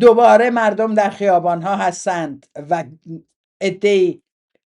دوباره مردم در خیابان ها هستند و عده‌ای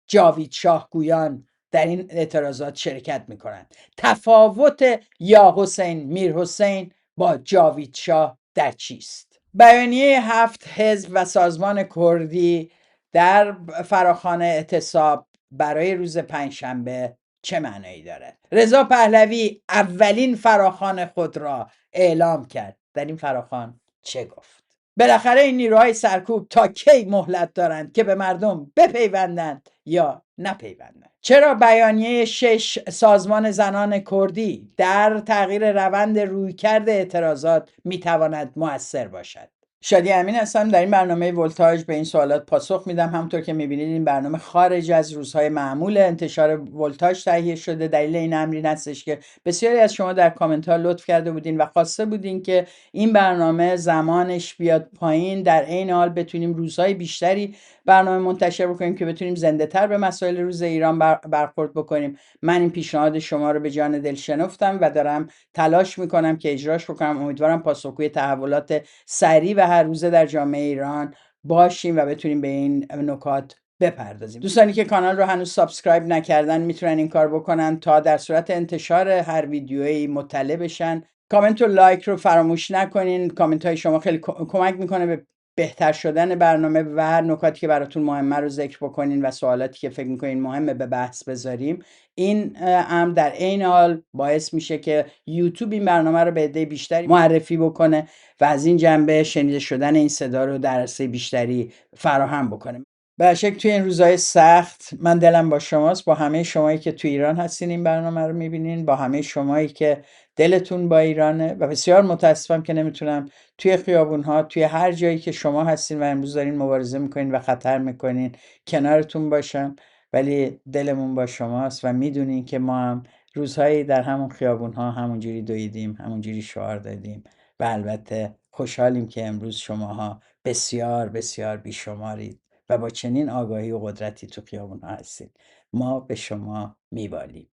جاوید شاه گویان در این اعتراضات شرکت میکنند. تفاوت یا حسین میر حسین با جاوید شاه در چیست؟ بیانیه 7 حزب و سازمان کردی در فراخوان اعتصاب برای روز پنجشنبه چه معنایی دارد؟ رضا پهلوی اولین فراخوان خود را اعلام کرد. در این فراخوان چه گفت؟ بالاخره این نیروهای سرکوب تا کی مهلت دارند که به مردم بپیوندند یا نپیوندند؟ چرا بیانیه 6 سازمان زنان کردی در تغییر روند رویکرد اعتراضات میتواند مؤثر باشد؟ شادی امین هستم. در این برنامه ولتاژ به این سوالات پاسخ میدم. همونطور که میبینید این برنامه خارج از روزهای معمول انتشار ولتاژ تهیه شده. دلیل این امر این هستش که بسیاری از شما در کامنت ها لطف کرده بودین و خواسته بودین که این برنامه زمانش بیاد پایین، در عین حال بتونیم روزهای بیشتری برنامه منتشر بکنیم که بتونیم زنده تر به مسائل روز ایران برخورد بکنیم. من این پیشنهاد شما رو به جان دل شنفتم و دارم تلاش میکنم که اجراش بکنم. امیدوارم پاسخگوی تحولات سریع و هر روزه در جامعه ایران باشیم و بتونیم به این نکات بپردازیم. دوستانی که کانال رو هنوز سابسکرایب نکردن میتونن این کار بکنن تا در صورت انتشار هر ویدیویی مطلع بشن. کامنت و لایک رو فراموش نکنین. کامنت های شما خیلی کمک میکنه به بهتر شدن برنامه و نکاتی که براتون مهمه رو ذکر بکنین و سوالاتی که فکر میکنین مهمه به بحث بذاریم. این امر در عین حال باعث میشه که یوتیوب این برنامه رو به عده بیشتری معرفی بکنه و از این جنبه شنیده شدن این صدا رو در عرصه بیشتری فراهم بکنه. به شکل توی این روزهای سخت من دلم با شماست، با همه شمایی که توی ایران هستین این برنامه رو میبینین، با همه شمایی که دلتون با ایرانه و بسیار متاسفم که نمیتونم توی خیابون‌ها، توی هر جایی که شما هستین و امروز دارین مبارزه میکنین و خطر میکنین کنارتون باشم، ولی دلمون با شماست و میدونین که ما هم روزهایی در همون خیابون‌ها همونجوری دویدیم، همونجوری شعار دادیم و البته خوشحالیم که امروز شماها بسیار بسیار بیشمارید و با چنین آگاهی و قدرتی تو خیابون‌ها هستید. ما به شما میبالیم.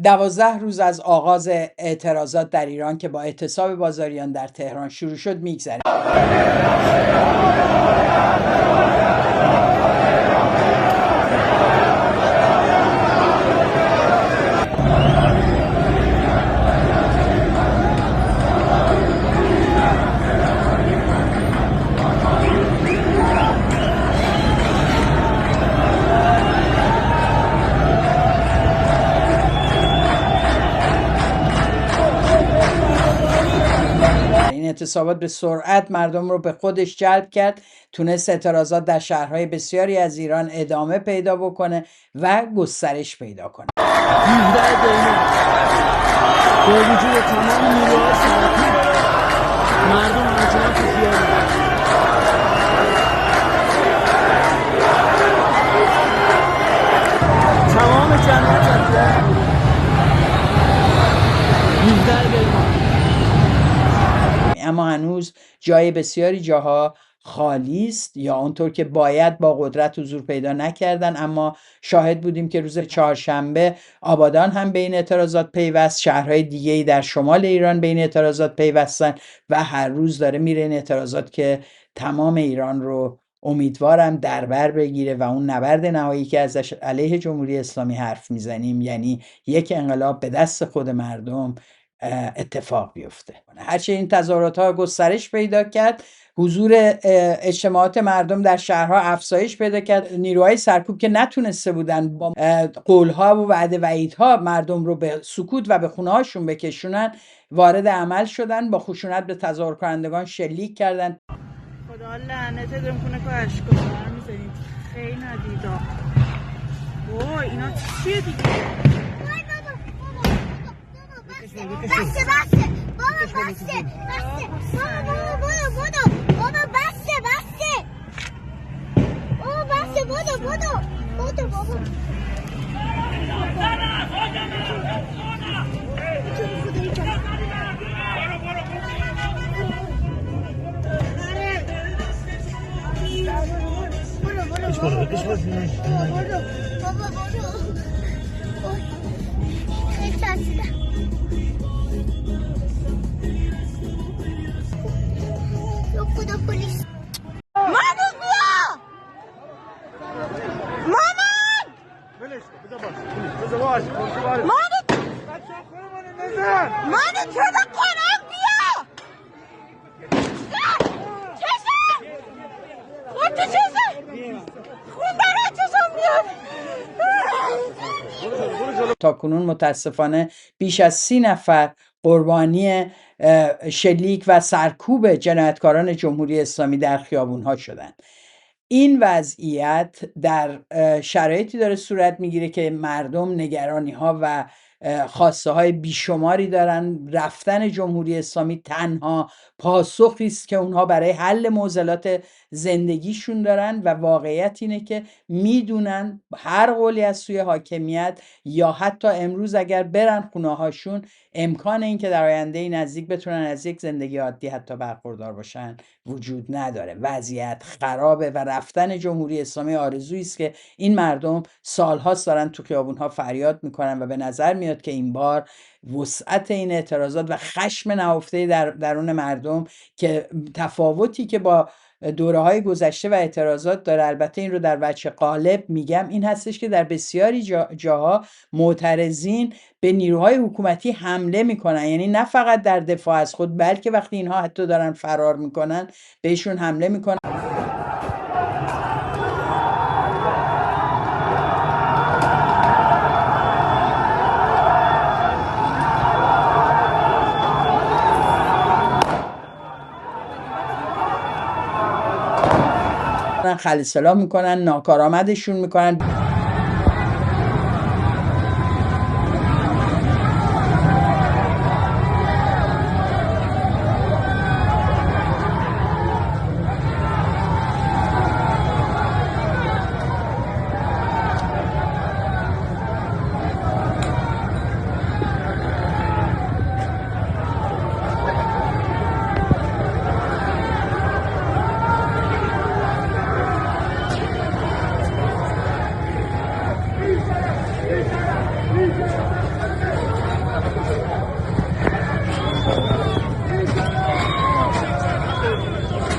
12 روز از آغاز اعتراضات در ایران که با اعتصاب بازاریان در تهران شروع شد میگذره. اعتصابات به سرعت مردم رو به خودش جلب کرد، تونست اعتراضات در شهرهای بسیاری از ایران ادامه پیدا بکنه و گسترش پیدا کنه. با وجود تمام نیروهای سرکوب مردم همچنان تو خیابون. تمام جمعیت اما هنوز جای بسیاری جاها خالی است یا اونطور که باید با قدرت حضور پیدا نکردن. اما شاهد بودیم که روز چهارشنبه آبادان هم به این اعتراضات پیوست، شهرهای دیگه‌ای در شمال ایران به این اعتراضات پیوستن و هر روز داره میره این اعتراضات که تمام ایران رو امیدوارم در بر بگیره و اون نبرد نهایی که ازش علیه جمهوری اسلامی حرف میزنیم، یعنی یک انقلاب به دست خود مردم، اتفاق بیفته. هرچه این تظاهرات ها گسترش پیدا کرد، حضور اجتماعات مردم در شهرها افزایش پیدا کرد. نیروهای سرکوب که نتونسته بودن با قولها و وعده وعیدها مردم رو به سکوت و به خونه هاشون بکشونن، وارد عمل شدن، با خشونت به تظاهر کنندگان شلیک کردن. خدا لعنت دم کنه که اشکال می‌ذارید خیلی ندیدا. اوه اینا چیه دیگه؟ بسه بابا بسه بابا بسه بابا تاکنون متاسفانه بیش از 30 نفر قربانی شلیک و سرکوب جنایتکاران جمهوری اسلامی در خیابون‌ها شدند. این وضعیت در شرایطی داره صورت میگیره که مردم نگرانی‌ها و خواسته های بیشماری دارن. رفتن جمهوری اسلامی تنها پاسخی است که اونها برای حل معضلات زندگیشون دارن و واقعیت اینه که میدونن هر قولی از سوی حاکمیت یا حتی امروز اگر برن خونه هاشون امکان این که در آینده نزدیک بتونن از یک زندگی عادی حتی برخوردار باشن وجود نداره. وضعیت خرابه و رفتن جمهوری اسلامی آرزویی است که این مردم سالهاست دارن تو خیابونها فریاد میکنن و به نظر میاد که این بار وسعت این اعتراضات و خشم نهفته در درون مردم که تفاوتی که با دوره های گذشته و اعتراضات داره، البته این رو در وجه غالب میگم، این هستش که در بسیاری جاها معترضین به نیروهای حکومتی حمله میکنن. یعنی نه فقط در دفاع از خود، بلکه وقتی اینها حتی دارن فرار میکنن بهشون حمله میکنن. خلیسلا میکنن، ناکارآمدشون میکنن.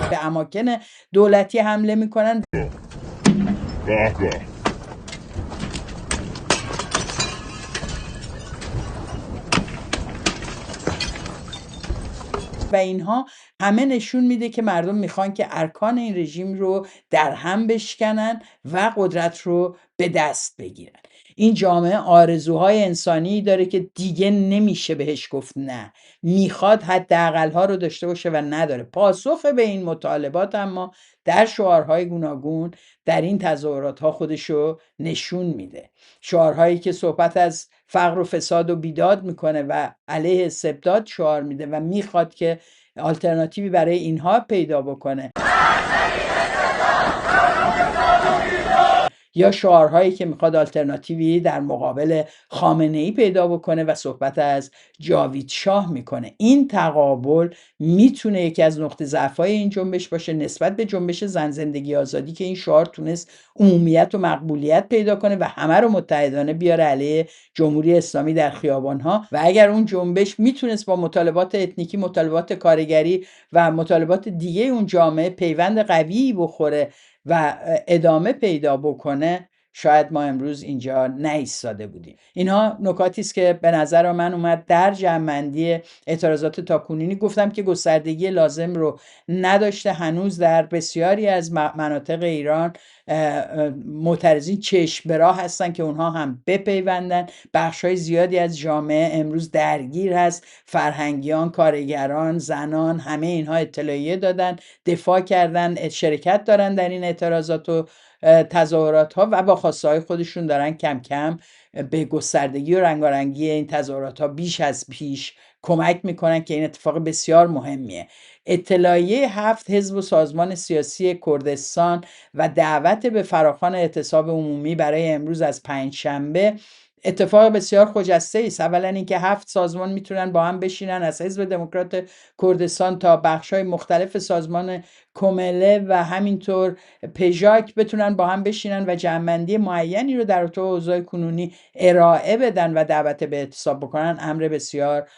به اماکن دولتی حمله میکنن. و اینها همه نشون میده که مردم میخوان که ارکان این رژیم رو در هم بشکنن و قدرت رو به دست بگیرن. این جامعه آرزوهای انسانی داره که دیگه نمیشه بهش گفت نه، میخواد حداقل‌ها رو داشته باشه و نداره. پاسخ به این مطالبات اما در شعارهای گوناگون در این تظاهرات ها خودشو نشون میده. شعارهایی که صحبت از فقر و فساد و بیداد میکنه و علیه استبداد شعار میده و میخواد که آلترناتیوی برای اینها پیدا بکنه، یا شعارهایی که میخواد آلترناتیوی در مقابل خامنه‌ای پیدا بکنه و صحبت از جاوید شاه میکنه. این تقابل میتونه یکی از نقطه ضعف‌های این جنبش باشه نسبت به جنبش زن زندگی آزادی که این شعار تونست عمومیت و مقبولیت پیدا کنه و همه رو متحدانه بیاره علیه جمهوری اسلامی در خیابان‌ها. و اگر اون جنبش میتونست با مطالبات اتنیکی، مطالبات کارگری و مطالبات دیگه اون جامعه پیوند قوی بخوره و ادامه پیدا بکنه، شاید ما امروز اینجا نایستاده بودیم. اینها نکاتی است که به نظر من اومد در جمع‌بندی اعتراضات تاکنونی. گفتم که گستردگی لازم رو نداشته. هنوز در بسیاری از مناطق ایران معترضین چشم به راه هستن که اونها هم بپیوندن. بخش‌های زیادی از جامعه امروز درگیر هست، فرهنگیان، کارگران، زنان، همه اینها اطلاعیه دادن، دفاع کردن، شرکت دارن در این اعتراضات و تظاهرات ها و با خواسته های خودشون دارن کم کم به گستردگی و رنگارنگی این تظاهرات ها بیش از پیش کمک میکنن که این اتفاق بسیار مهمیه. اطلاعیه 7 حزب و سازمان سیاسی کردستان و دعوت به فراخوان اعتصاب عمومی برای امروز از پنجشنبه اتفاق بسیار خجسته است. اولا اینکه 7 سازمان میتونن با هم بشینن، از حزب دموکرات کردستان تا بخش‌های مختلف سازمان کومله و همینطور پژاک بتونن با هم بشینن و جمع‌بندی معینی رو در تو اوضاع کنونی ارائه بدن و دعوت به اعتصاب بکنن. امر بسیار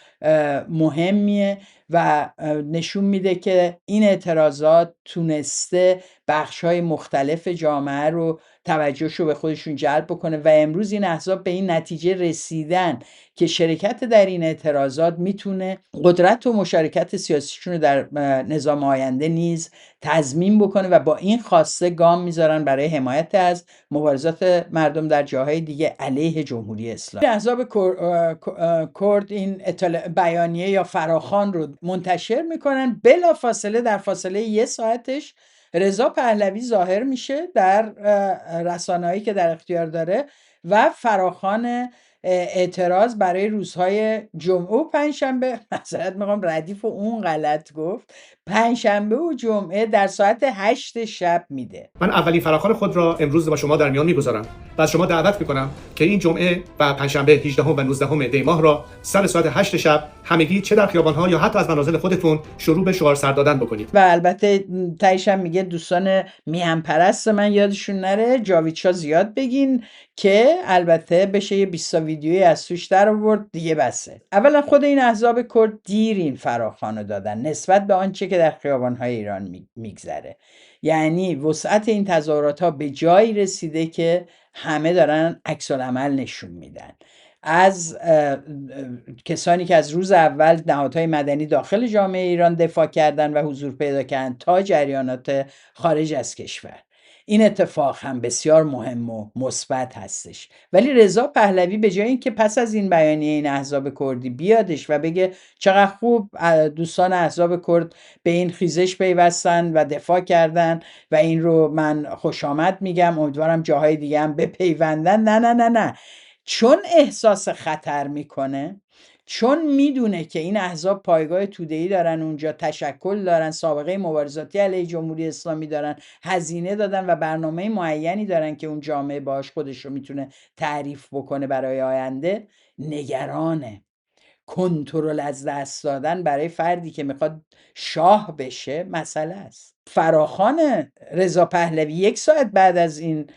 مهمیه و نشون میده که این اعتراضات تونسته بخش‌های مختلف جامعه رو توجهشو به خودشون جلب بکنه و امروز این احزاب به این نتیجه رسیدن که شرکت در این اعتراضات میتونه قدرت و مشارکت سیاسیشون رو در نظام آینده نیز تضمین بکنه و با این خواسته گام میذارن برای حمایت از مبارزات مردم در جاهای دیگه علیه جمهوری اسلامی. احزاب کرد این بیانیه یا فراخوان رو منتشر میکنن. بلا فاصله در فاصله 1 ساعتش رضا پهلوی ظاهر میشه در رسانه‌ای که در اختیار داره و فراخوان اعتراض برای روزهای جمعه و پنجشنبه، معذرت میخوام ردیف و اون غلط گفت، پنجشنبه و جمعه در ساعت 8 شب میده. من اولین فراخوان خود را امروز با شما در میان میگذارم و از شما دعوت میکنم که این جمعه و پنجشنبه 18 و 19 دی ماه را سر ساعت 8 شب همگی چه در خیابان‌ها یا حتی از منازل خودتون شروع به شعار سر دادن بکنید. و البته تهش هم میگه دوستان میهن پرست من یادشون نره جاوید شاه زیاد بگین که البته بشه یه 20 ویدیویی از توش در آورد دیگه بسه. اولا خود این احزاب کرد دیر این فراخوانو دادن نسبت به آنچه که در خیابان‌های ایران میگذره. یعنی وسعت این تظاهرات ها به جایی رسیده که همه دارن عکس العمل نشون میدن. از کسانی که از روز اول نهادهای مدنی داخل جامعه ایران دفاع کردن و حضور پیدا کردن تا جریانات خارج از کشور. این اتفاق هم بسیار مهم و مثبت هستش. ولی رضا پهلوی به جای اینکه پس از این بیانیه این احزاب کردی بیادش و بگه چقدر خوب دوستان احزاب کرد به این خیزش پیوستن و دفاع کردن و این رو من خوش آمد میگم، امیدوارم جاهای دیگه هم بپیوندن، نه، چون احساس خطر میکنه، چون میدونه که این احزاب پایگاه توده‌ای دارن اونجا، تشکل دارن، سابقه مبارزاتی علیه جمهوری اسلامی دارن، هزینه دادن و برنامه معینی دارن که اون جامعه باهاش خودش رو میتونه تعریف بکنه برای آینده، نگرانه. کنترل از دست دادن برای فردی که میخواد شاه بشه مسئله است. فراخوان رضا پهلوی 1 ساعت بعد از این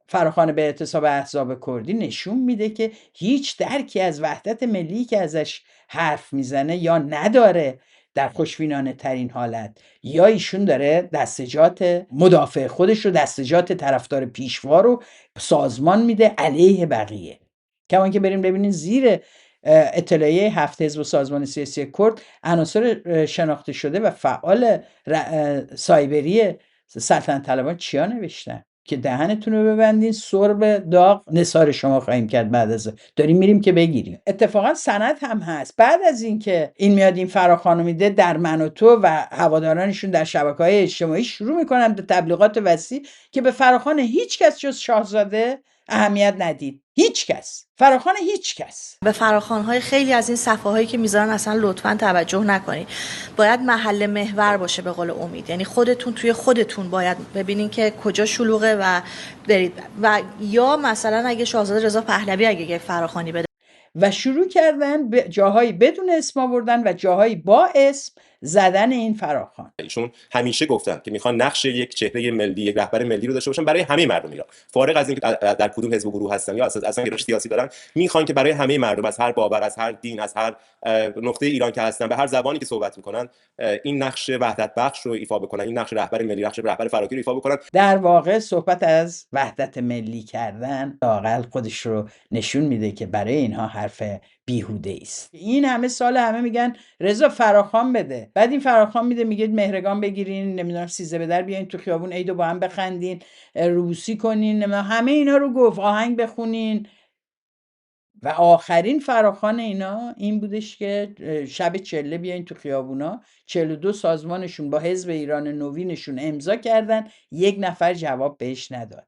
فراخوان به اعتصاب احزاب کردی نشون میده که هیچ درکی از وحدت ملی که ازش حرف میزنه یا نداره در خوشبینانه ترین حالت، یا ایشون داره دستجات مدافع خودش رو، دستجات طرفدار پیشوا رو سازمان میده علیه بقیه. کمان که بریم ببینین زیر اطلاعیه 7 حزب و سازمان سیاسی کرد عناصر شناخته شده و فعال سایبری سلطنت طلبان چیا نوشتن که دهنتون رو ببندین، سرب داغ نثار شما خواهیم کرد. بعد از داریم میریم که بگیریم. اتفاقا سند هم هست بعد از اینکه این میاد این فراخوانو میده، در من و تو و هوادارانشون در شبکه‌های اجتماعی شروع میکنن به تبلیغات وسیع که به فراخوان هیچ کس جز شاهزاده اهمیت ندید. هیچ کس، فراخوان هیچ کس. به فراخوان‌های خیلی از این صفحه‌هایی که میذارن اصلا لطفاً توجه نکنید. باید محل محور باشه به قول امید. یعنی خودتون توی خودتون باید ببینین که کجا شلوغه و برید. و یا مثلا اگه شاهزاده رضا پهلوی اگه یک فراخوانی بده و شروع کردن به جاهایی بدون اسم آوردن و جاهایی با اسم زدن این فراخوان. ایشون همیشه گفتن که میخوان نقش یک چهره ملی، یک رهبر ملی رو داشته باشن برای همه مردم ایران، فارغ از اینکه در کدوم حزب و گروه هستن یا اصلا گرایش سیاسی دارن. میخوان که برای همه مردم از هر باور، از هر دین، از هر نقطه ایران که هستن، به هر زبانی که صحبت میکنن، این نقش وحدت بخش رو ایفا بکنن، این نقش رهبر ملی، نقش رهبر فراگیر رو ایفا بکنن. در واقع صحبت از وحدت ملی کردن لااقل خودش رو نشون میده که برای اینها حرف بیهوده است. این همه سال همه میگن رضا فراخوان بده، بعد این فراخوان میده میگه مهرگان بگیرین، نمیدونم سیزده به در بیاین تو خیابون عیدو با هم بخندین، روسی کنین، نمیدونم همه اینا رو گفت، آهنگ بخونین. و آخرین فراخوان اینا این بودش که شب چله بیاین تو خیابونا. 42 سازمانشون با حزب ایران نوینشون امضا کردن، 1 نفر جواب بهش نداد.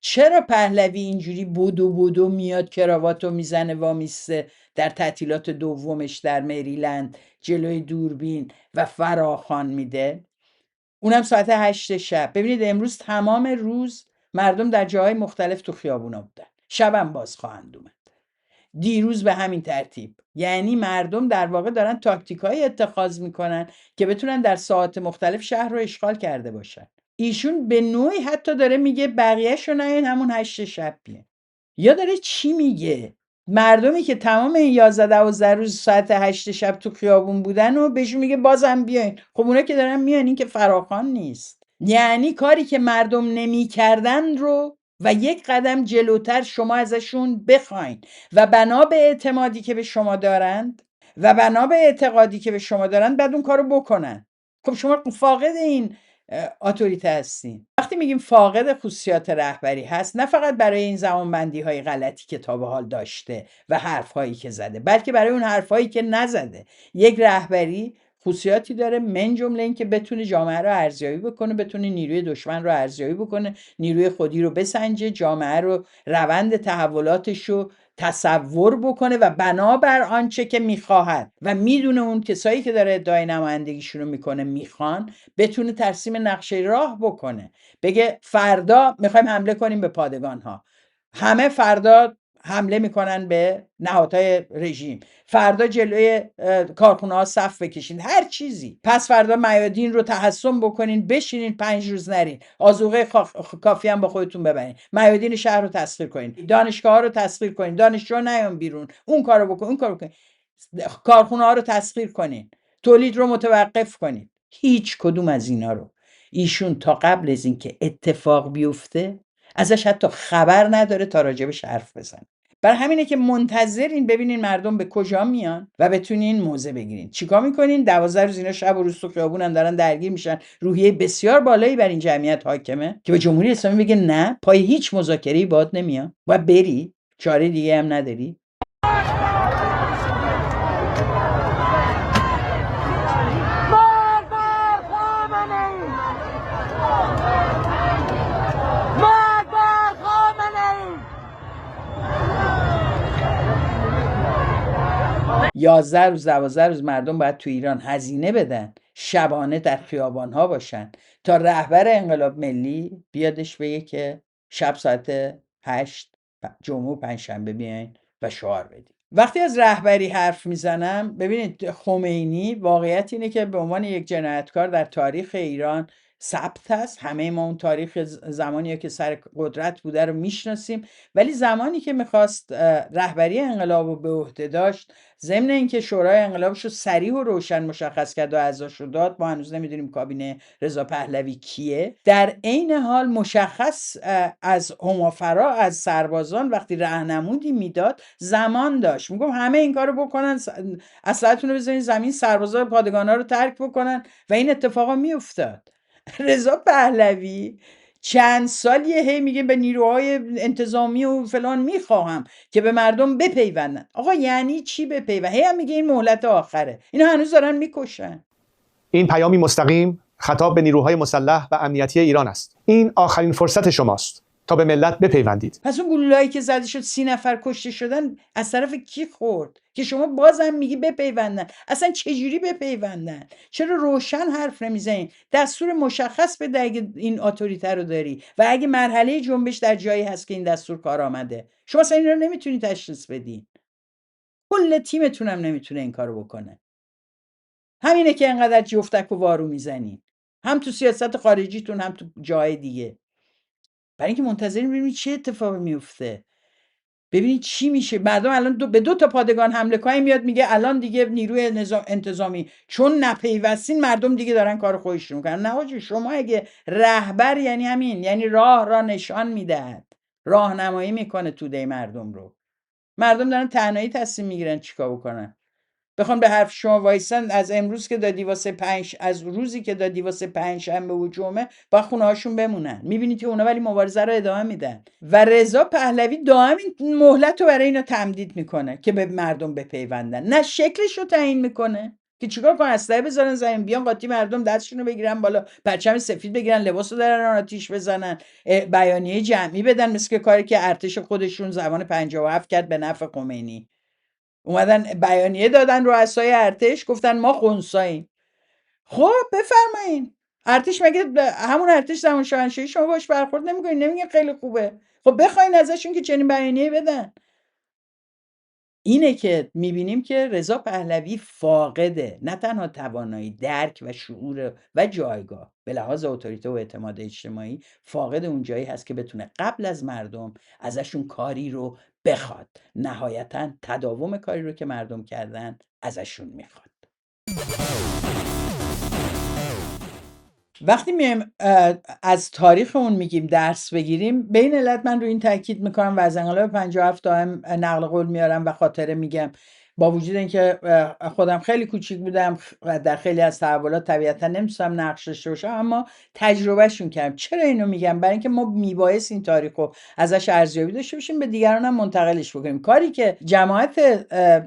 چرا پهلوی اینجوری بودو میاد کراواتو میزنه وامیسته در تعطیلات دومش در مریلند جلوی دوربین و فراخوان میده؟ اونم ساعت 8 شب. ببینید امروز تمام روز مردم در جاهای مختلف تو خیابونا بودن، شبم باز خواهند اومد، دیروز به همین ترتیب. یعنی مردم در واقع دارن تاکتیکایی اتخاذ میکنن که بتونن در ساعات مختلف شهر رو اشغال کرده باشن. ایشون به نوعی حتی داره میگه بقیه‌شو نیاین همون 8 شب بیان. یا داره چی میگه؟ مردمی که تمام این 11-12 روز ساعت 8 شب تو خیابون بودن و بهشون میگه بازم بیاین. خب اونا که دارن میان، این که فراخوان نیست. یعنی کاری که مردم نمیکردن رو و یک قدم جلوتر شما ازشون بخواین و بنا به اعتمادی که به شما دارند و بنا به اعتقادی که به شما دارند بعد اون کارو بکنن. خب شما فاقد این اتوریته هستین. وقتی میگیم فاقد خصوصیات رهبری هست، نه فقط برای این زمانبندی های غلطی که تا به حال داشته و حرف هایی که زده، بلکه برای اون حرف هایی که نزده. یک رهبری خصوصیاتی داره، من جمله این که بتونه جامعه رو ارزیابی بکنه، بتونه نیروی دشمن رو ارزیابی بکنه، نیروی خودی رو بسنجه، جامعه رو، روند تحولاتش رو تصور بکنه و بنابر آنچه که میخواهد و میدونه اون کسایی که داره ادعای نمایندگیشون رو میکنه میخوان، بتونه ترسیم نقشه راه بکنه. بگه فردا میخوایم حمله کنیم به پادگان ها، همه فردا حمله میکنن به نهادهای رژیم، فردا جلوی کارخونه ها صف بکشین، هر چیزی، پس فردا میادین رو تحصن بکنین، بشینین 5 روز نرین، آذوقه کافی هم با خودتون ببرین، میادین شهر رو تسخیر کنین، دانشگاه ها رو تسخیر کنین، دانشجو نیان بیرون، اون کارو بکن، اون کارو بکن، کارخونه ها رو تسخیر کنین، تولید رو متوقف کنین. هیچ کدوم از اینا رو ایشون تا قبل از اینکه اتفاق بیفته ازش حتی خبر نداره تا راجبش حرف بزنه. برای همینه که منتظرین ببینین مردم به کجا میان و بتونین موضع بگیرین. چیکار میکنین؟ 12 روز اینا شب و روز تو خیابونن دارن درگیر میشن، روحیه بسیار بالایی بر این جمعیت حاکمه که به جمهوری اسلامی بگه نه، پای هیچ مذاکره‌ای باهات نمیام، باید بری، چاره دیگه هم نداری. یازده روز 12 روز مردم باید تو ایران هزینه بدن، شبانه در خیابان ها باشن تا رهبر انقلاب ملی بیادش بگه که شب ساعت 8 جمعه و پنجشنبه بیاین و شعار بدین. وقتی از رهبری حرف میزنم، ببینید خمینی واقعیت اینه که به عنوان یک جنایتکار در تاریخ ایران ثبت است. همه ما اون تاریخ زمانی که سر قدرت بوده رو میشناسیم، ولی زمانی که میخواست رهبری انقلاب رو به عهده داشت، ضمن اینکه شورای انقلابش رو صریح و روشن مشخص کرد و اعضاش رو داد، ما هنوز نمیدونیم کابینه رضا پهلوی کیه، در عین حال مشخص از همافرا، از سربازان وقتی راهنمودی میداد زمان داشت، میگم همه این کارو بکنن، اسلحه‌تون رو بزنین زمین، سربازا پادگانا رو ترک بکنن و این اتفاقا میافتاد. رضا پهلوی چند سالیه هی میگه به نیروهای انتظامی و فلان میخواهم که به مردم بپیوندن. آقا یعنی چی بپیوند؟ هی هم میگه این مهلت آخره. اینا هنوز دارن میکشن. این پیامی مستقیم خطاب به نیروهای مسلح و امنیتی ایران است. این آخرین فرصت شماست تا به ملت بپیوندید. پس اون گلوله‌ای که زده شد 30 نفر کشته شدن از طرف کی خورد که شما بازم میگی بپیوندن؟ اصلا چجوری بپیوندن؟ چرا روشن حرف نمیزنین؟ دستور مشخص بده اگه این اتوریته رو داری و اگه مرحله جنبش در جایی هست که این دستور کار آمده. شما اصلا این رو نمیتونی تشخیص بدین. کل تیمتون هم نمیتونه این کارو بکنه. همینه که انقدر جفتک و وارو میزنین، هم تو سیاست خارجیتون هم تو جای دیگه. برای اینکه منتظریم ببینیم چه اتفاقی میفته، ببینید چی میشه. مردم الان به 2 تا پادگان حمله کنن، میاد میگه الان دیگه نیروی انتظامی چون نپیوستین مردم دیگه دارن کار خودشون میکنن. نه آجی، شما اگه رهبر یعنی همین، یعنی راه را نشان میدهد، راهنمایی میکنه توده مردم رو. مردم دارن تنهایی تصمیم میگیرن چیکار بکنن. بخوام به حرف شما وایسن، از امروز که دادی واسه از روزی که دادی واسه پنجشنبه و جمعه با خونه هاشون بمونن. میبینید که اونا ولی مبارزه رو ادامه میدن و رضا پهلوی دائم این مهلت رو برای اینا تمدید میکنه که به مردم بپیوندن. نه شکلش رو تعیین میکنه که چیکار کنن، اسلحه بذارن زمین، بیان قاطی مردم دستشون رو بگیرن بالا، پرچم سفید بگیرن، لباس رو درن آتیش بزنن، بیانیه جمعی بدن، مثل که کاری که ارتش خودشون زمان 57 کرد به نفع خمینی. اومدن بیانیه دادن رؤسای ارتش، گفتن ما خنثاییم. خب بفرمایین. ارتش مگه همون ارتش زمان شاهنشاهی شما باش برخورد نمیکنین؟ نمیگین خیلی خوبه؟ خب بخواین ازشون که چنین بیانیه بدن. اینه که میبینیم که رضا پهلوی فاقده نه تنها توانایی درک و شعور و جایگاه به لحاظ اتوریته و اعتماد اجتماعی، فاقد اون جایی هست که بتونه قبل از مردم ازشون کاری رو بخواد، نهایتاً تداوم کاری رو که مردم کردن ازشون میخواد. وقتی میایم از تاریخ اون میگیم درس بگیریم، به این علت من رو این تاکید میکنم و از انقلاب 57 دائم نقل قول میارم و خاطره میگم، با وجود اینکه خودم خیلی کوچیک بودم و در خیلی از تحولات طبیعتا نمیتونم نقش داشته باشم، اما تجربهشون کردم. چرا اینو میگم؟ برای اینکه ما میبایست این تاریخ رو ازش ارزیابی داشته باشیم، به دیگران هم منتقلش بکنیم. کاری که جماعت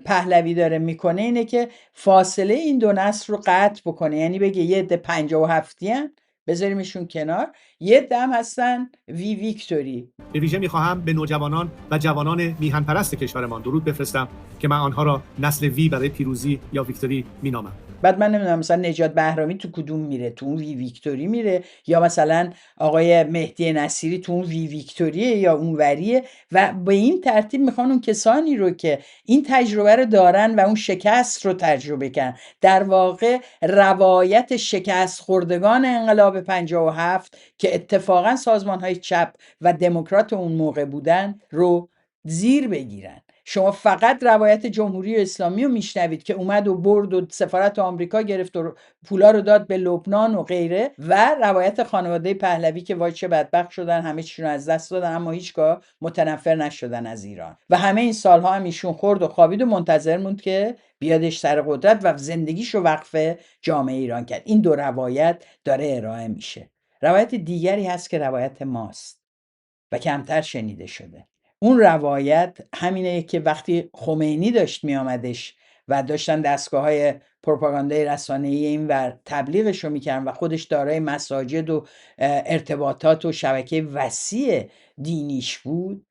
پهلوی داره میکنه اینه که فاصله این دو نسل رو قطع بکنه، یعنی بگه یه عده 57 ان بذاریمشون کنار، یه عده هم هستن ویکتوری. به ویژه میخواهم به نوجوانان و جوانان میهن پرست کشورمان درود بفرستم که من آنها را نسل وی برای پیروزی یا ویکتوری مینامم. بعد من نمیدونم مثلا نجات بهرامی تو کدوم میره، تو اون ویکتوری میره، یا مثلا آقای مهدی نصیری تو اون ویکتوریه یا اون وریه، و به این ترتیب میخوان اون کسانی رو که این تجربه رو دارن و اون شکست رو تجربه کردن، در واقع روایت شکست خوردگان انقلاب 57 که اتفاقا سازمان های چپ و دموکرات اون موقع بودن رو زیر بگیرن. شما فقط روایت جمهوری اسلامی رو میشنوید که اومد و برد و سفارت آمریکا گرفت و پولا رو داد به لبنان و غیره، و روایت خانواده پهلوی که وای چه بدبخت شدن، همه چیشون از دست دادن اما هیچگاه متنفر نشدن از ایران، و همه این سالها هم ایشون خورد و خوابید و منتظر موند که بیادش سر قدرت و زندگیش رو وقف جامعه ایران کرد. این دو روایت داره ارائه میشه. روایت دیگری هست که روایت ماست و کمتر شنیده شده. اون روایت همینه که وقتی خمینی داشت می آمدش و داشتن دستگاه‌های پروپاگاندای رسانه‌ای این و تبلیغش رو میکردن و خودش دارای مساجد و ارتباطات و شبکه وسیع دینیش بود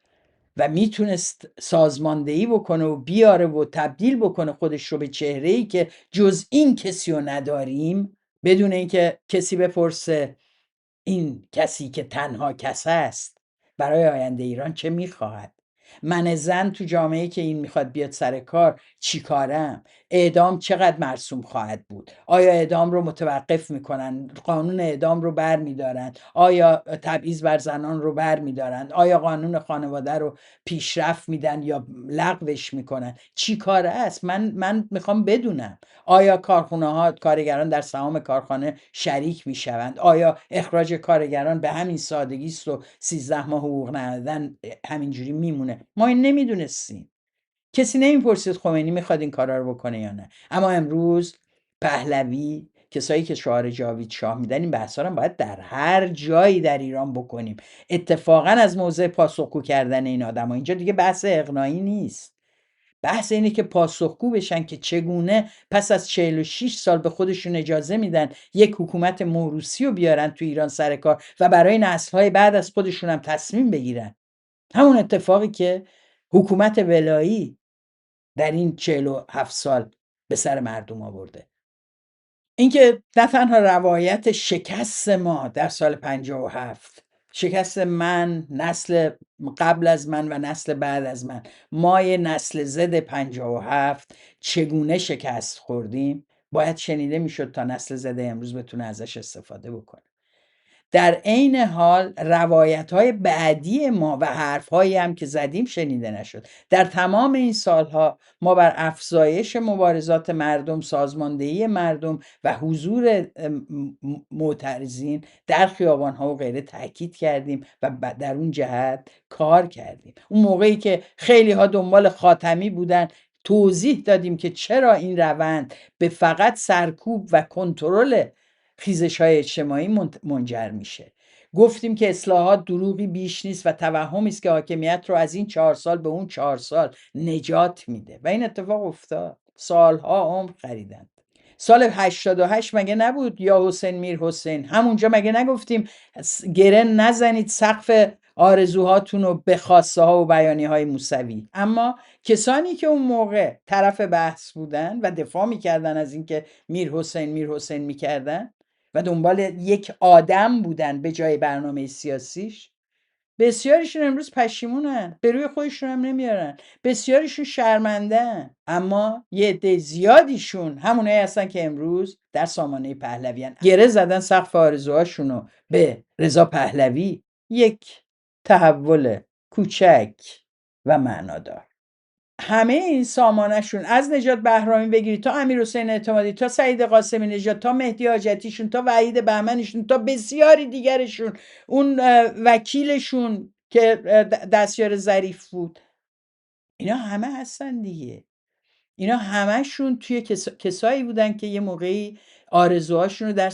و میتونست سازماندهی بکنه و بیاره و تبدیل بکنه خودش رو به چهره‌ای که جز این کسی رو نداریم، بدون اینکه کسی بپرسه این کسی که تنها کس است برای آینده ایران چه میخواهد؟ من زن تو جامعه که این میخواد بیاد سر کار چی کارم؟ اعدام چقدر مرسوم خواهد بود؟ آیا اعدام رو متوقف میکنن؟ قانون اعدام رو بر میدارن؟ آیا تبعیض بر زنان رو بر میدارن؟ آیا قانون خانواده رو پیشرفت میدن یا لغوش میکنن؟ چی کاره است؟ من میخوام بدونم. آیا کارخونه ها کارگران در سهام کارخانه شریک میشوند؟ آیا اخراج کارگران به همین سادگی است و 13 ماه حقوق ندادن همینجوری میمونه؟ ما این نمیدونستیم. کسی نمیپرسید خمینی میخواد این کارا رو بکنه یا نه. اما امروز پهلوی، کسایی که شعار جاوید شاه میدن، این بحثا رو باید در هر جایی در ایران بکنیم. اتفاقا از موضع پاسخگو کردن این آدم اینجا دیگه بحث اقناعی نیست. بحث اینه که پاسخگو بشن که چگونه پس از 46 سال به خودشون اجازه میدن یک حکومت موروثی رو بیارن تو ایران سر کار و برای نسل‌های بعد از خودشون هم تصمیم بگیرن. همون اتفاقی که حکومت ولایی در این 47 سال به سر مردم آورده. اینکه نه تنها روایت شکست ما در سال 57، شکست من، نسل قبل از من و نسل بعد از من، مای نسل زد 57 چگونه شکست خوردیم، باید شنیده میشد تا نسل زد امروز بتونه ازش استفاده بکنه. در عین حال روایت‌های بعدی ما و حرف‌هایی هم که زدیم شنیده نشد. در تمام این سالها ما بر افزایش مبارزات مردم، سازماندهی مردم و حضور معترضین در خیابان‌ها و غیره تاکید کردیم و در اون جهت کار کردیم. اون موقعی که خیلی‌ها دنبال خاتمی بودن، توضیح دادیم که چرا این روند به فقط سرکوب و کنترل خیزش‌های اجتماعی منجر میشه. گفتیم که اصلاحات دروغی بیش نیست و توهمی است که حاکمیت رو از این 4 سال به اون 4 سال نجات میده و این اتفاق افتاد. سالها عمر خریدند. سال 88 مگه نبود یا حسین میر حسین؟ همونجا مگه نگفتیم گره نزنید سقف آرزوهاتون رو به خواسته ها و بیانی های موسوی؟ اما کسانی که اون موقع طرف بحث بودن و دفاع میکردن از اینکه میر حسین میکردن و دنبال یک آدم بودن به جای برنامه سیاسیش، بسیاریشون امروز پشیمونن، به روی خودشون هم نمیارن، بسیاریشون شرمندن، اما یه عده زیادیشون همونایی هستن که امروز در سامانه پهلویان، گره زدن سقف آرزوهاشونو به رضا پهلوی. یک تحول کوچک و معنادار. همه این سامانشون از نجات بهرامی بگیری تا امیر حسین اعتمادی تا سعید قاسمی نژاد تا مهدی حاجتیشون تا وحید بهمنشون تا بسیاری دیگرشون، اون وکیلشون که دستیار ظریف بود، اینا همه هستن دیگه. اینا همهشون توی کسایی بودن که یه موقعی آرزوهاشون رو در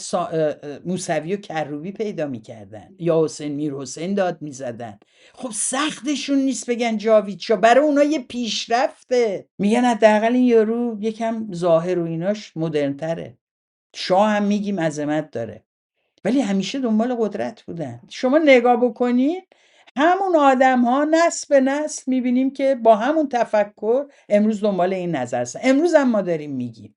موسوی و کروبی پیدا میکردن یا حسین میر حسین داد میزدن. خب سختشون نیست بگن جاوید شاه، برای اونا یه پیشرفته. میگن حداقل این یارو یکم ظاهر و ایناش مدرن تره. شاه هم میگیم عظمت داره، ولی همیشه دنبال قدرت بودن. شما نگاه بکنید همون آدم ها نسل به نسل میبینیم که با همون تفکر امروز دنبال این نظر هستن. امروز هم ما داریم میگیم،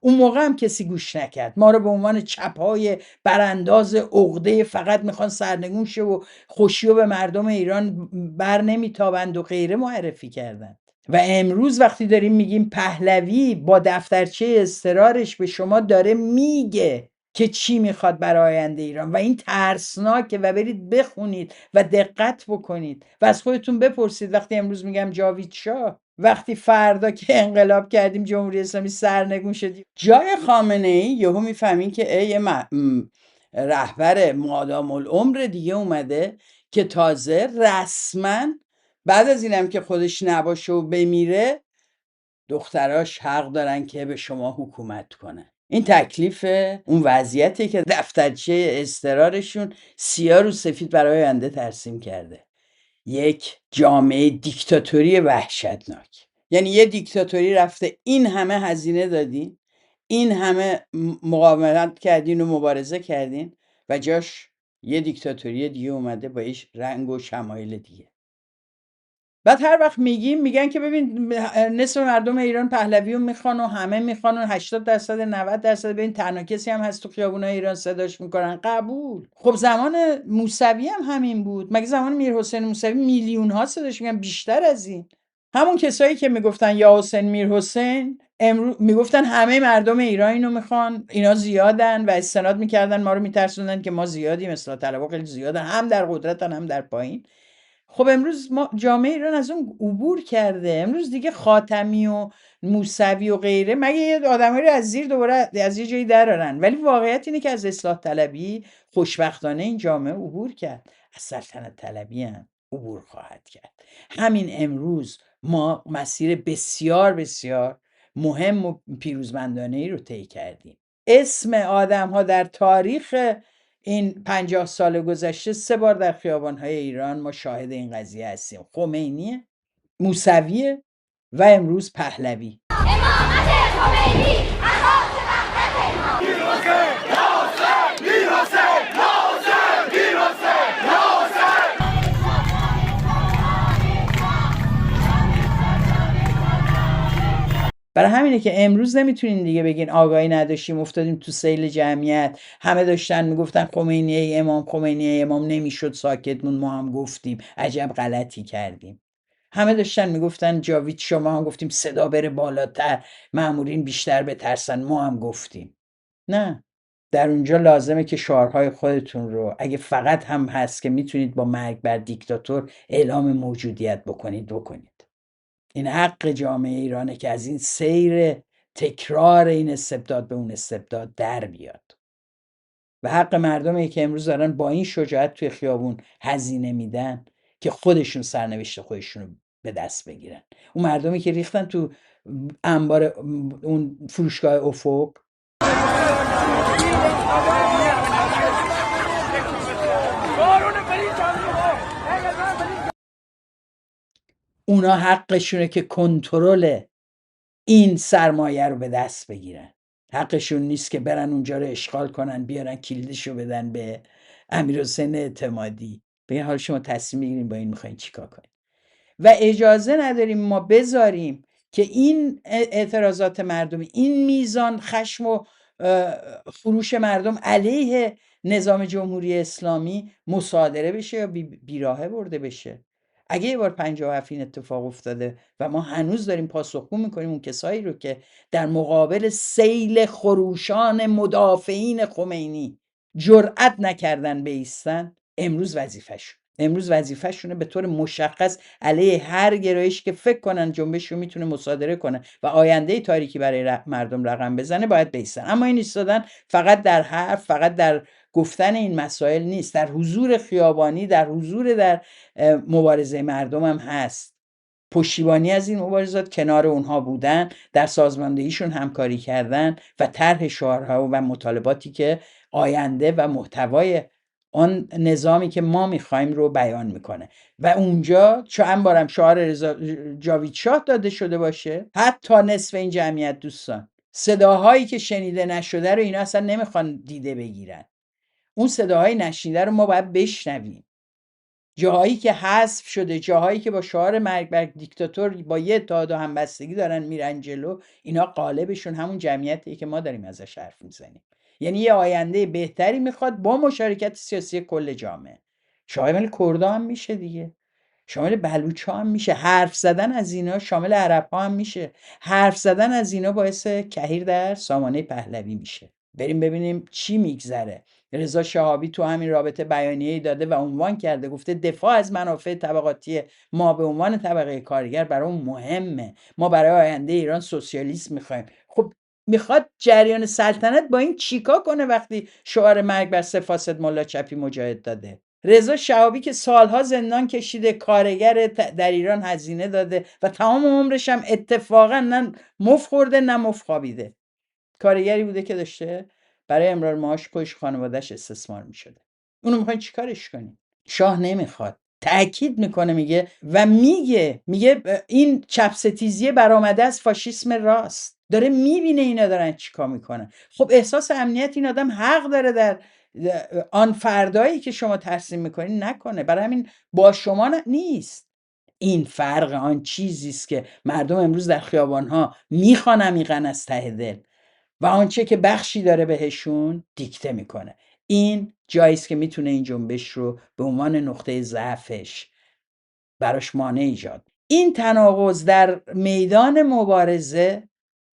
اون موقع هم کسی گوش نکرد، ما رو به عنوان چپای برانداز عقده فقط میخوان سرنگون شه و خوشی و به مردم ایران بر نمیتابند و غیره معرفی کردن. و امروز وقتی داریم میگیم پهلوی با دفترچه اضطرارش به شما داره میگه که چی میخواد برای آینده ایران و این ترسناکه و برید بخونید و دقت بکنید و از خودتون بپرسید. وقتی امروز میگم جاوید شاه، وقتی فردا که انقلاب کردیم جمهوری اسلامی سرنگون شدیم، جای خامنه ای یهو میفهمین که ای رهبر مادام العمر دیگه اومده که تازه رسما بعد از اینم که خودش نباشه و بمیره دختراش حق دارن که به شما حکومت کنن. این تکلیف اون وضعیتی که دفترچه اضطرارشون سیاه رو سفید برای آینده ترسیم کرده. یک جامعه دیکتاتوری وحشتناک. یعنی یه دیکتاتوری رفته، این همه هزینه دادین، این همه مقاومت کردین و مبارزه کردین و جاش یه دیکتاتوری دیگه اومده با ایش رنگ و شمایل دیگه. بعد هر وقت میگن که ببین نصف مردم ایران پهلوی رو میخوان و همه میخوان و 80% 90% ببین تنها کسی هم هست تو خیابونای ایران صداش میکنن. قبول. خب زمان موسوی هم همین بود. مگه زمان میر حسین موسوی میلیون ها صداش میگن؟ بیشتر از این. همون کسایی که میگفتن یا حسین میر حسین امروز میگفتن همه مردم ایران اینو میخوان، اینا زیادن و استناد میکردن ما رو میترسوندن که ما زیادیم، اصلاح طلبها خیلی زیادن، هم در قدرتن هم در پایین. خب امروز ما جامعه ایران از اون عبور کرده. امروز دیگه خاتمی و موسوی و غیره مگه یه آدمایی رو از زیر دوباره از یه جایی درارن، ولی واقعیت اینه که از اصلاح طلبی خوشبختانه این جامعه عبور کرد، از سلطنت طلبی هم عبور خواهد کرد. همین امروز ما مسیر بسیار بسیار مهم و پیروزمندانه ای رو طی کردیم. اسم آدم ها در تاریخ این 50 سال گذشته 3 بار در خیابان‌های ایران ما شاهد این قضیه هستیم: خمینی، موسوی و امروز پهلوی. برای همینه که امروز نمیتونین دیگه بگین آگاهی نداشتیم افتادیم تو سیل جمعیت، همه داشتن میگفتن خمینی ای امام، خمینی ای امام، نمیشد ساکت مون، ما هم گفتیم عجب غلطی کردیم. همه داشتن میگفتن جاوید شاه، ما هم گفتیم صدا بره بالاتر، مامورین بیشتر بترسن، ما هم گفتیم. نه، در اونجا لازمه که شعارهای خودتون رو اگه فقط هم هست که میتونید با مرگ بر دیکتاتور اعلام موجودیت بکنید. این حق جامعه ایرانه که از این سیر تکرار این استبداد به اون استبداد در بیاد و حق مردمی که امروز دارن با این شجاعت توی خیابون هزینه میدن که خودشون سرنوشت خودشون رو به دست بگیرن. اون مردمی که ریختن تو انبار اون فروشگاه افق، اونا حقشونه که کنترل این سرمایه رو به دست بگیرن. حقشون نیست که برن اونجا رو اشغال کنن، بیارن کلیدشو بدن به امیرحسین اعتمادی بگن حالا شما تصمیم بگیرین با این میخواین چیکار کنین. و اجازه نداریم ما بذاریم که این اعتراضات مردمی، این میزان خشم و خروش مردم علیه نظام جمهوری اسلامی مصادره بشه یا بیراهه برده بشه. اگه یه بار 57 این اتفاق افتاده و ما هنوز داریم پاسخگو میکنیم اون کسایی رو که در مقابل سیل خروشان مدافعین خمینی جرأت نکردن بایستن، امروز وظیفه‌شون امروز وظیفه‌شونه به طور مشخص علیه هر گرایشی که فکر کنن جنبش رو میتونه مصادره کنه و آینده تاریکی برای مردم رقم بزنه باید بیستن. اما این ایستادن فقط در حرف، فقط در گفتن این مسائل نیست، در حضور خیابانی، در حضور در مبارزه مردم هم هست. پشتیبانی از این مبارزات، کنار اونها بودن، در سازماندهیشون همکاری کردن و طرح شعارها و مطالباتی که آینده و محتوای آن نظامی که ما میخوایم رو بیان میکنه. و اونجا چند بارم شعار رضا جاوید شاه داده شده باشه، حتی نصف این جمعیت دوستان صداهایی که شنیده نشده رو اینا اصلا نمیخوان دیده بگیرن. اون صداهای نشنیده رو ما باید بشنویم. جاهایی که حذف شده، جاهایی که با شعار مرگ بر دیکتاتور با یه اتحاد و همبستگی دارن میرن جلو، اینا قالبشون همون جمعیتیه که ما داریم ازش حرف میزنیم. یعنی یه آینده بهتری میخواد با مشارکت سیاسی کل جامعه. شامل کردا هم میشه دیگه، شامل بلوچ‌ها هم میشه. حرف زدن از اینا شامل عرب‌ها هم میشه. حرف زدن از اینا باعث کهیر در سامانه پهلوی میشه. بریم ببینیم چی میگذره. رضا شهابی تو همین رابطه بیانیه‌ای داده و عنوان کرده، گفته دفاع از منافع طبقاتی ما به عنوان طبقه کارگر برای اون مهمه. ما برای آینده ایران سوسیالیسم میخوایم. خب میخواد جریان سلطنت با این چیکار کنه وقتی شعار مرگ بر سه فاسد ملا چپی مجاهد داده؟ رضا شهابی که سالها زندان کشیده، کارگر در ایران هزینه داده و تمام عمرش هم اتفاقا نه مفت خورده نه مفت خوابیده. کارگری بوده که داشته برای امرار معاش خودش خانواده‌اش استثمار می‌شده. اونو می‌خواین چیکارش کنین؟ شاه نمیخواد. تأکید میکنه، میگه این چپ ستیزی برآمده از فاشیسم راست. داره میبینه اینا دارن چیکار میکنن. خب احساس امنیت این آدم حق داره در آن فردایی که شما ترسیم میکنین نکنه. برای همین با شما نیست. این فرق آن چیزی است که مردم امروز در خیابان‌ها میخوان عمیقاً از ته دل و آنچه که بخشی داره بهشون دیکته میکنه. این جایی است که میتونه این جنبش رو به عنوان نقطه ضعفش براش مانع ایجاد. این تناقض در میدان مبارزه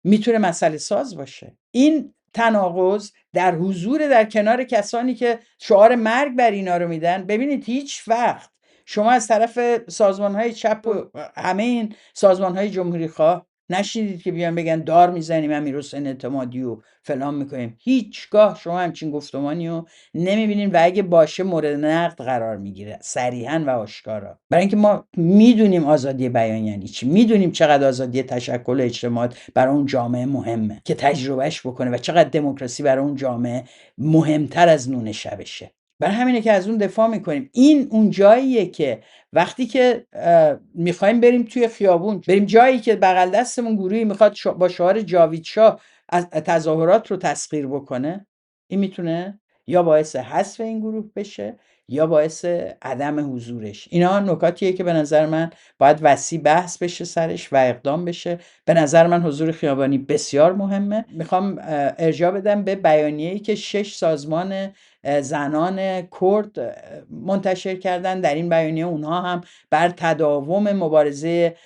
میتونه مسئله ساز باشه. این تناقض در حضور در کنار کسانی که شعار مرگ بر اینا رو میدن. ببینید هیچ وقت شما از طرف سازمان‌های چپ و همه این سازمان‌های جمهوری خواه نشنیدید که بیان بگن دار میزنیم امیرحسین اعتمادی و فلان میکنیم. هیچگاه شما همچین گفتمانی رو نمیبینین و اگه باشه مورد نقد قرار میگیره صریحاً و آشکارا. برای اینکه ما میدونیم آزادی بیان یعنی چی، میدونیم چقدر آزادی تشکل اجتماعات برای اون جامعه مهمه که تجربهش بکنه و چقدر دموکراسی برای اون جامعه مهمتر از نون شبشه. برای همینه که از اون دفاع میکنیم. این اون جاییه که وقتی که میخوایم بریم توی خیابون، بریم جایی که بغل دستمون گروهی میخواد با شعار جاوید شاه از تظاهرات رو تسخیر بکنه، این میتونه یا باعث حذف این گروه بشه یا باعث عدم حضورش. اینا نکاتیه که به نظر من باید وسیع بحث بشه سرش و اقدام بشه. به نظر من حضور خیابانی بسیار مهمه. میخوام ارجاع بدم به بیانیه‌ای که 6 سازمان زنان کرد منتشر کردن. در این بیانیه اونها هم بر تداوم مبارزه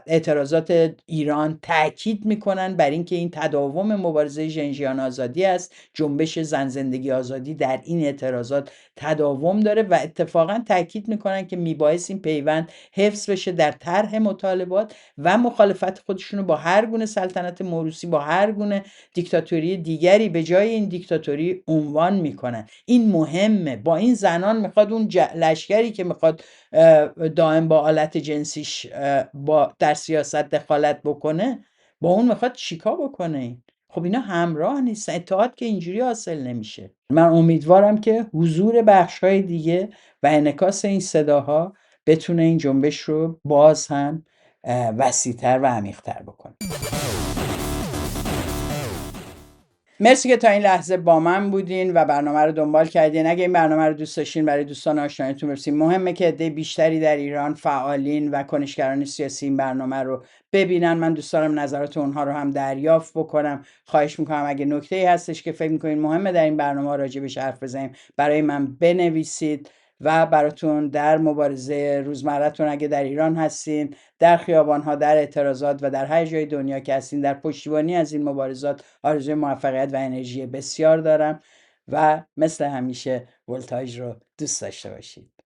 اعتراضات ایران تاکید میکنن، بر اینکه این تداوم مبارزه ژنژیان آزادی است. جنبش زن زندگی آزادی در این اعتراضات تداوم داره و اتفاقا تاکید میکنن که میبایست این پیوند حفظ بشه در طرح مطالبات و مخالفت خودشونو با هر گونه سلطنت موروثی، با هر گونه دیکتاتوری دیگری به جای این دیکتاتوری عنوان میکنن. این مهمه. با این زنان میخواد اون لشکری که میخواد دائم با آلت جنسیش در سیاست دخالت بکنه، با اون میخواد چیکار بکنه؟ خب اینا همراه نیست. اتحاد که اینجوری حاصل نمیشه. من امیدوارم که حضور بخش‌های دیگه و انعکاس این صداها بتونه این جنبش رو باز هم وسیع‌تر و عمیق‌تر بکنه. مرسی که تا این لحظه با من بودین و برنامه رو دنبال کردین. اگه این برنامه رو دوست داشتین برای دوستان آشنایتون برسید. مهمه که عده بیشتری در ایران فعالین و کنشگران سیاسی این برنامه رو ببینن. من دوست دارم نظرات اونها رو هم دریافت بکنم. خواهش میکنم اگه نکته‌ای هستش که فکر میکنین مهمه در این برنامه راجع بهش حرف بزنیم برای من بنویسید و براتون در مبارزه روزمره‌تون اگه در ایران هستین، در خیابان‌ها، در اعتراضات و در هر جای دنیا که هستین، در پشتیبانی از این مبارزات آرزوی موفقیت و انرژی بسیار دارم و مثل همیشه ولتاژ رو دوست داشته باشید.